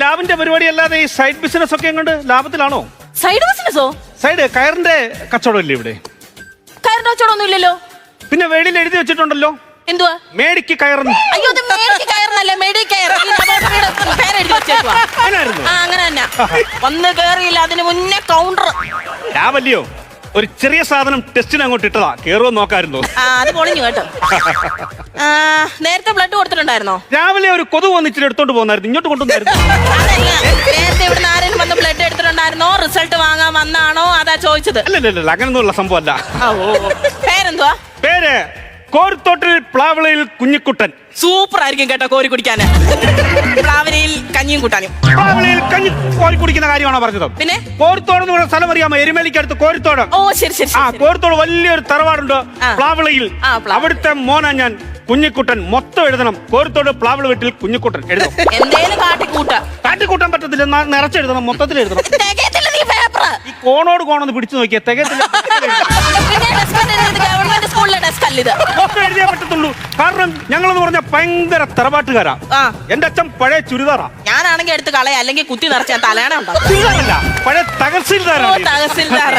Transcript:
ലാബിന്റെ പരിപാടി അല്ലാതെ ഈ സൈഡ് ബിസിനസ് ഒക്കെ എങ്ങോട്ട് ലാഭത്തിലാണോ? സൈഡ് ബിസിനസോ? സൈഡ് കയറിന്റെ കച്ചവടം ഇല്ലേ ഇവിടെ? കയറിന്റെ കച്ചവടമൊന്നും ഇല്ലല്ലോ. പിന്നെ വെളിയിൽ എഴുതി വെച്ചിട്ടുണ്ടല്ലോ, എന്തുവാ? മേടിക്ക് കയറുന്നു. അയ്യോ, അത് മേടിക്ക് കയറുന്നല്ല, മേടി കയർ. പേരെഴുതി വെച്ചേക്കുവാ. അങ്ങനെ തന്നെ. വന്ന് കേറിയില്ല, അതിന് മുന്നേ കൗണ്ടർ. ലാഭല്ലയോ? ഒരു ചെറിയ സാധനം ടെസ്റ്റിന് അങ്ങോട്ട് ഇട്ടതാ, കേറുവോ നോക്കായിരുന്നു. അത് പൊളിഞ്ഞു കേട്ടോ. നേരത്തെ ബ്ലഡ് കൊടുത്തിട്ടുണ്ടായിരുന്നോ? രാവിലെ ഒരു കൊതു വന്നിച്ചിട്ട് എടുത്തോണ്ട് പോകുന്നായിരുന്നു, ഇങ്ങോട്ട് കൊണ്ടുവന്നായിരുന്നു. അതല്ല, നേരത്തെ ഇവിടുന്ന് ആരെങ്കിലും വന്ന് ബ്ലഡ് എടുത്തിട്ടുണ്ടായിരുന്നോ? റിസൾട്ട് വാങ്ങാൻ വന്നാണോ? അതാ ചോദിച്ചത്. അല്ലല്ല, അങ്ങനൊന്നുമുള്ള സംഭവം അല്ല. പേരെന്തുവാ? പേര് കോരിത്തോട്ടിൽ പ്ലാവിളയിൽ കുഞ്ഞിക്കുട്ടൻ. സൂപ്പർ ആയിരിക്കും കേട്ടോ കോരി കുടിക്കാന്. പ്ലാവിലയിൽ കഞ്ഞിയും കൂട്ടാനും. പ്ലാവിളയിൽ കഞ്ഞി കോരി കുടിക്കുന്ന കാര്യമാണോ പറഞ്ഞത്? പിന്നെ കോരിത്തോട് എന്ന് പറയുന്ന സ്ഥലം അറിയാമോ? എരുമേലിക്കടുത്ത് കോരിത്തോട്. ഓ ശരി ശരി. കോരിത്തോട് വലിയൊരു തറവാടുണ്ട് പ്ലാവിളയിൽ. അവിടുത്തെ മോനാ ഞാൻ, കുഞ്ഞിക്കുട്ടൻ. മൊത്തം എഴുതണം, കോരിത്തോട് പ്ലാവിള വീട്ടിൽ കുഞ്ഞിക്കുട്ടൻ എഴുതും. എന്തേലും കാട്ടിക്കൂട്ടാൻ പറ്റത്തില്ല, നിറച്ചെഴുതണം, മൊത്തത്തിൽ എഴുതണം. ഈ കോണോട് കോണൊന്ന് പിടിച്ചു നോക്കിയാൽ തികയത്തില്ല. ഗവൺമെന്റ് സ്കൂളിലെ ഡെസ്ക് അല്ല ഇത്. മൊത്തം എഴുതിയാൻ പറ്റത്തുള്ളൂ. കാരണം ഞങ്ങളെന്ന് പറഞ്ഞ ഭയങ്കര തറവാട്ടുകാരാ. എന്റെ അച്ഛൻ പഴയ ചുരിദാറാ. ഞാനാണെങ്കിൽ എടുത്ത് കളയാ, അല്ലെങ്കിൽ കുത്തി നിറച്ചാൽ തലേണ ഉണ്ടാവും. ചുരിദാറല്ല, പഴയ തഹസിൽദാറാണ്. തഹസിൽദാർ.